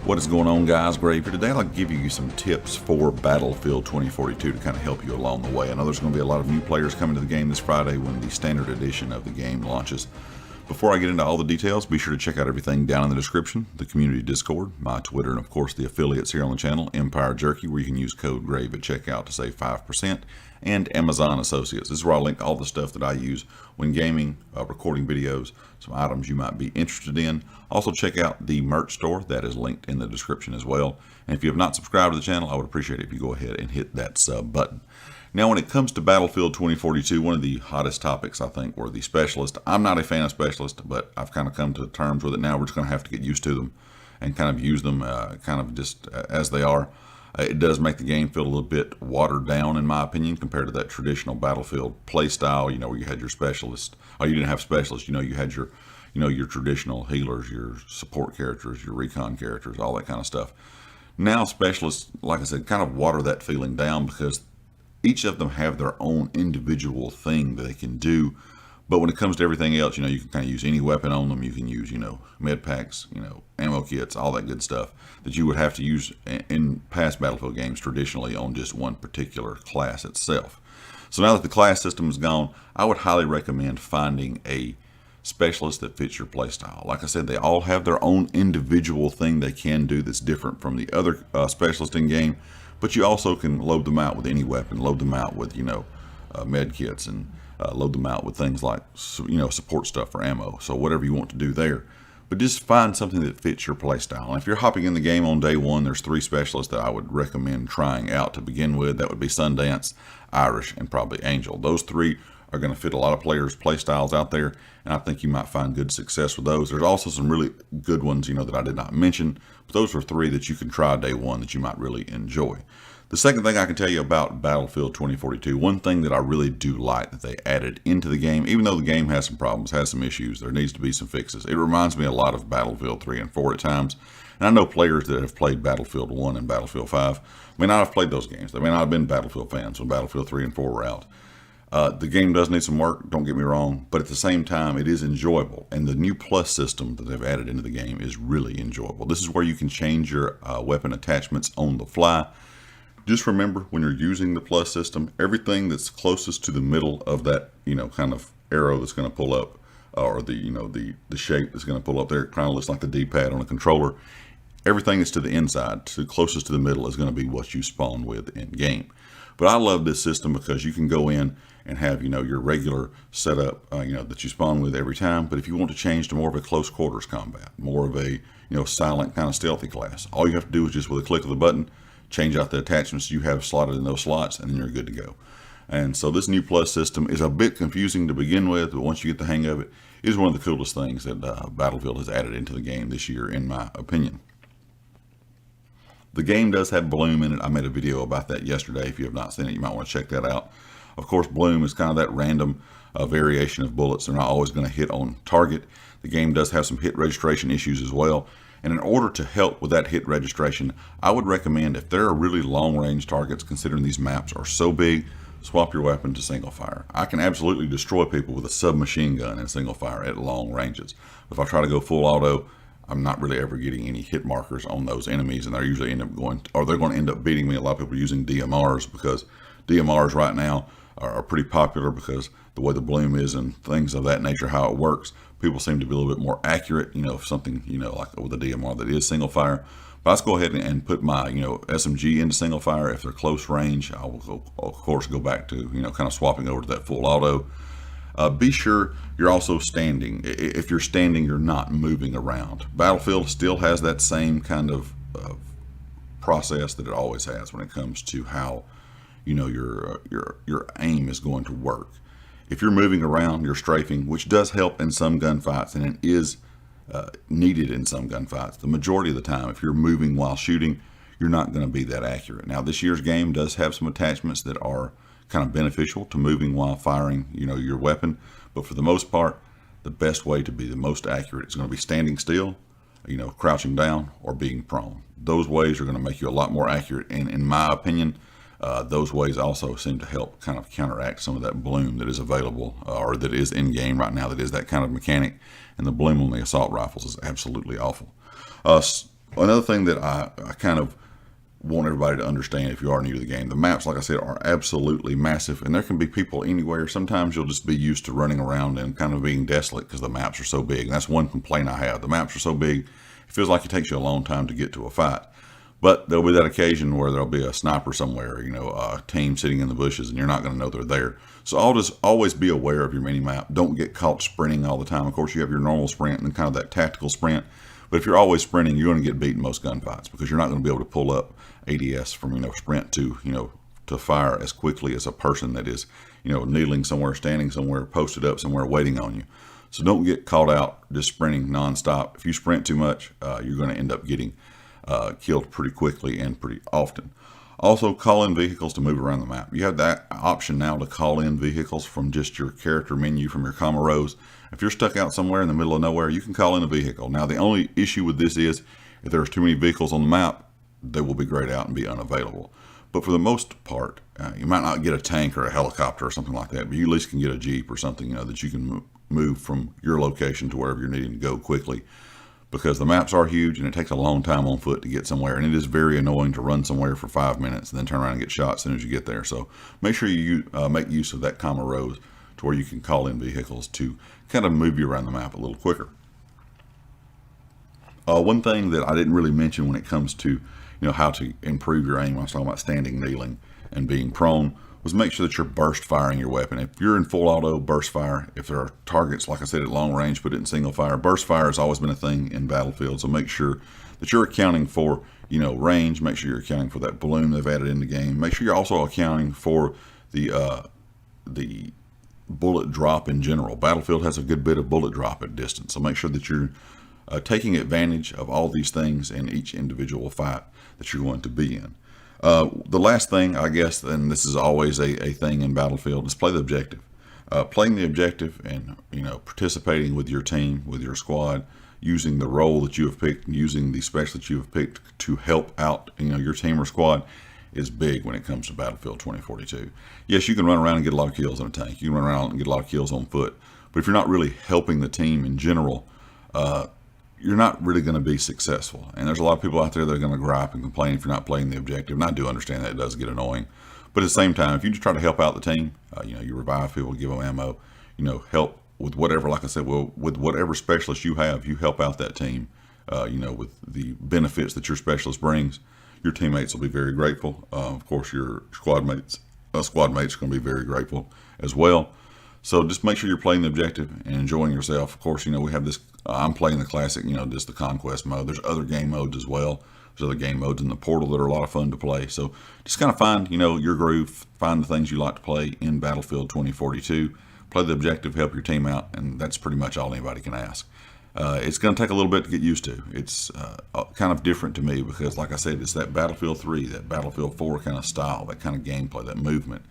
What is going on, guys? Grave here. Today I'd like to give you some tips for Battlefield 2042 to kind of help you along the way. I know there's going to be a lot of new players coming to the game this Friday when the standard edition of the game launches. Before I get into all the details, be sure to check out everything down in the description, the community Discord, my Twitter, and of course the affiliates here on the channel, Empire Jerky, where you can use code GRAVE at checkout to save 5%, and Amazon Associates. This is where I link all the stuff that I use when gaming, recording videos, some items you might be interested in. Also check out the merch store that is linked in the description as well. And if you have not subscribed to the channel, I would appreciate it if you go ahead and hit that sub button. Now, when it comes to Battlefield 2042, one of the hottest topics, I think, were the specialists. I'm not a fan of specialists, but I've kind of come to terms with it now. We're just going to have to get used to them and kind of use them kind of just as they are. It does make the game feel a little bit watered down, in my opinion, compared to that traditional Battlefield play style, where you had your specialists. Oh, you didn't have specialists. You had your, your traditional healers, your support characters, your recon characters, all that kind of stuff. Now, specialists, like I said, kind of water that feeling down because each of them have their own individual thing that they can do. But when it comes to everything else, you can kind of use any weapon on them. You can use, med packs, ammo kits, all that good stuff that you would have to use in past Battlefield games traditionally on just one particular class itself. So now that the class system is gone, I would highly recommend finding a specialist that fits your playstyle. Like I said, they all have their own individual thing they can do that's different from the other specialists in game. But you also can load them out with any weapon, load them out with, med kits, and load them out with things like, support stuff for ammo. So whatever you want to do there. But just find something that fits your playstyle. And if you're hopping in the game on day one, there's 3 specialists that I would recommend trying out to begin with. That would be Sundance, Irish, and probably Angel. Those 3 are going to fit a lot of players' playstyles out there, and I think you might find good success with those. There's also some really good ones, that I did not mention, but those are 3 that you can try day one that you might really enjoy. The second thing I can tell you about Battlefield 2042, one thing that I really do like that they added into the game, even though the game has some problems, has some issues, there needs to be some fixes. It reminds me a lot of Battlefield 3 and 4 at times, and I know players that have played Battlefield 1 and Battlefield 5 may not have played those games. They may not have been Battlefield fans when Battlefield 3 and 4 were out. The game does need some work, don't get me wrong, but at the same time, it is enjoyable. And the new plus system that they've added into the game is really enjoyable. This is where you can change your weapon attachments on the fly. Just remember, when you're using the plus system, everything that's closest to the middle of that, kind of arrow that's going to pull up, or the shape that's going to pull up there, it kind of looks like the D-pad on a controller. Everything that's to the inside, closest to the middle, is going to be what you spawn with in game. But I love this system because you can go in and have, your regular setup, that you spawn with every time. But if you want to change to more of a close quarters combat, more of a, silent kind of stealthy class, all you have to do is just with a click of the button, change out the attachments you have slotted in those slots, and then you're good to go. And so this new plus system is a bit confusing to begin with, but once you get the hang of it, it is one of the coolest things that Battlefield has added into the game this year, in my opinion. The game does have Bloom in it. I made a video about that yesterday. If you have not seen it, you might want to check that out. Of course, Bloom is kind of that random variation of bullets. They're not always going to hit on target. The game does have some hit registration issues as well. And in order to help with that hit registration, I would recommend, if there are really long-range targets, considering these maps are so big, swap your weapon to single fire. I can absolutely destroy people with a submachine gun in single fire at long ranges. If I try to go full auto, I'm not really ever getting any hit markers on those enemies, and they're usually they're going to end up beating me. A lot of people are using DMRs because DMRs right now are pretty popular because the way the bloom is and things of that nature, how it works, people seem to be a little bit more accurate, if something, like with a DMR that is single fire. But let's go ahead and put my, SMG into single fire. If they're close range, I will, of course, go back to, kind of swapping over to that full auto. Be sure you're also standing. If you're standing, you're not moving around. Battlefield still has that same kind of process that it always has when it comes to how, your aim is going to work. If you're moving around, you're strafing, which does help in some gunfights, and it is needed in some gunfights. The majority of the time, if you're moving while shooting, you're not going to be that accurate. Now, this year's game does have some attachments that are kind of beneficial to moving while firing, your weapon. But for the most part, the best way to be the most accurate is going to be standing still, crouching down, or being prone. Those ways are going to make you a lot more accurate. And in my opinion, those ways also seem to help kind of counteract some of that bloom that is available or that is in game right now, that is that kind of mechanic. And the bloom on the assault rifles is absolutely awful. Another thing that I kind of want everybody to understand, if you are new to the game, the maps, like I said, are absolutely massive, and there can be people anywhere. Sometimes you'll just be used to running around and kind of being desolate because the maps are so big. And that's one complaint I have. The maps are so big, it feels like it takes you a long time to get to a fight. But there'll be that occasion where there'll be a sniper somewhere, a team sitting in the bushes, and you're not going to know they're there. So always be aware of your mini map. Don't get caught sprinting all the time. Of course, you have your normal sprint and kind of that tactical sprint. But if you're always sprinting, you're going to get beat in most gunfights because you're not going to be able to pull up ADS from sprint to fire as quickly as a person that is kneeling somewhere, standing somewhere, posted up somewhere, waiting on you. So don't get caught out just sprinting nonstop. If you sprint too much, you're going to end up getting killed pretty quickly and pretty often. Also, call in vehicles to move around the map. You have that option now to call in vehicles from just your character menu from your comma rows. If you're stuck out somewhere in the middle of nowhere, you can call in a vehicle. Now, the only issue with this is if there's too many vehicles on the map, they will be grayed out and be unavailable. But for the most part, you might not get a tank or a helicopter or something like that, but you at least can get a Jeep or something that you can move from your location to wherever you're needing to go quickly. Because the maps are huge and it takes a long time on foot to get somewhere, and it is very annoying to run somewhere for 5 minutes and then turn around and get shot as soon as you get there. So make sure you make use of that comma rows to where you can call in vehicles to kind of move you around the map a little quicker. One thing that I didn't really mention when it comes to how to improve your aim, I was talking about standing, kneeling, and being prone, was make sure that you're burst firing your weapon. If you're in full auto, burst fire. If there are targets, like I said, at long range, put it in single fire. Burst fire has always been a thing in Battlefield, so make sure that you're accounting for range. Make sure you're accounting for that balloon they've added in the game. Make sure you're also accounting for the bullet drop in general. Battlefield has a good bit of bullet drop at distance, so make sure that you're taking advantage of all these things in each individual fight that you're going to be in. The last thing, I guess, and this is always a thing in Battlefield, is play the objective. Playing the objective and participating with your team, with your squad, using the role that you have picked, using the special that you have picked to help out your team or squad is big when it comes to Battlefield 2042. Yes, you can run around and get a lot of kills in a tank. You can run around and get a lot of kills on foot. But if you're not really helping the team in general, you're not really going to be successful. And there's a lot of people out there that are going to gripe and complain if you're not playing the objective. And I do understand that it does get annoying. But at the same time, if you just try to help out the team, you revive people, give them ammo, help with whatever, like I said, with whatever specialist you have, you help out that team, with the benefits that your specialist brings. Your teammates will be very grateful. Of course, your squad mates are going to be very grateful as well. So just make sure you're playing the objective and enjoying yourself. Of course, we have this, I'm playing the classic, just the conquest mode. There's other game modes as well. There's other game modes in the portal that are a lot of fun to play. So just kind of find, your groove, find the things you like to play in Battlefield 2042. Play the objective, help your team out, and that's pretty much all anybody can ask. It's going to take a little bit to get used to. It's kind of different to me because, like I said, it's that Battlefield 3, that Battlefield 4 kind of style, that kind of gameplay, that movement.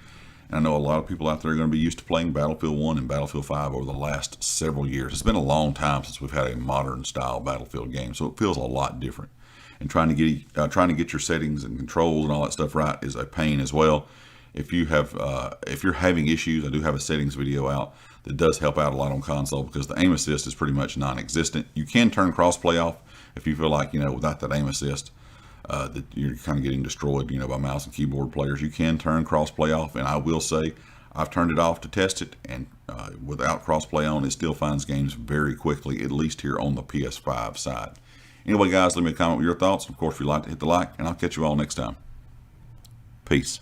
And I know a lot of people out there are going to be used to playing Battlefield 1 and Battlefield 5 over the last several years. It's been a long time since we've had a modern style Battlefield game, so it feels a lot different. And trying to get your settings and controls and all that stuff right is a pain as well. If you're having issues, I do have a settings video out that does help out a lot on console because the aim assist is pretty much non-existent. You can turn crossplay off if you feel like without that aim assist that you're kind of getting destroyed by mouse and keyboard players. You can turn crossplay off, and I will say I've turned it off to test it, and without crossplay on, it still finds games very quickly, at least here on the PS5 side. Anyway, guys, leave me a comment with your thoughts. Of course, if you'd like to hit the like, and I'll catch you all next time. Peace.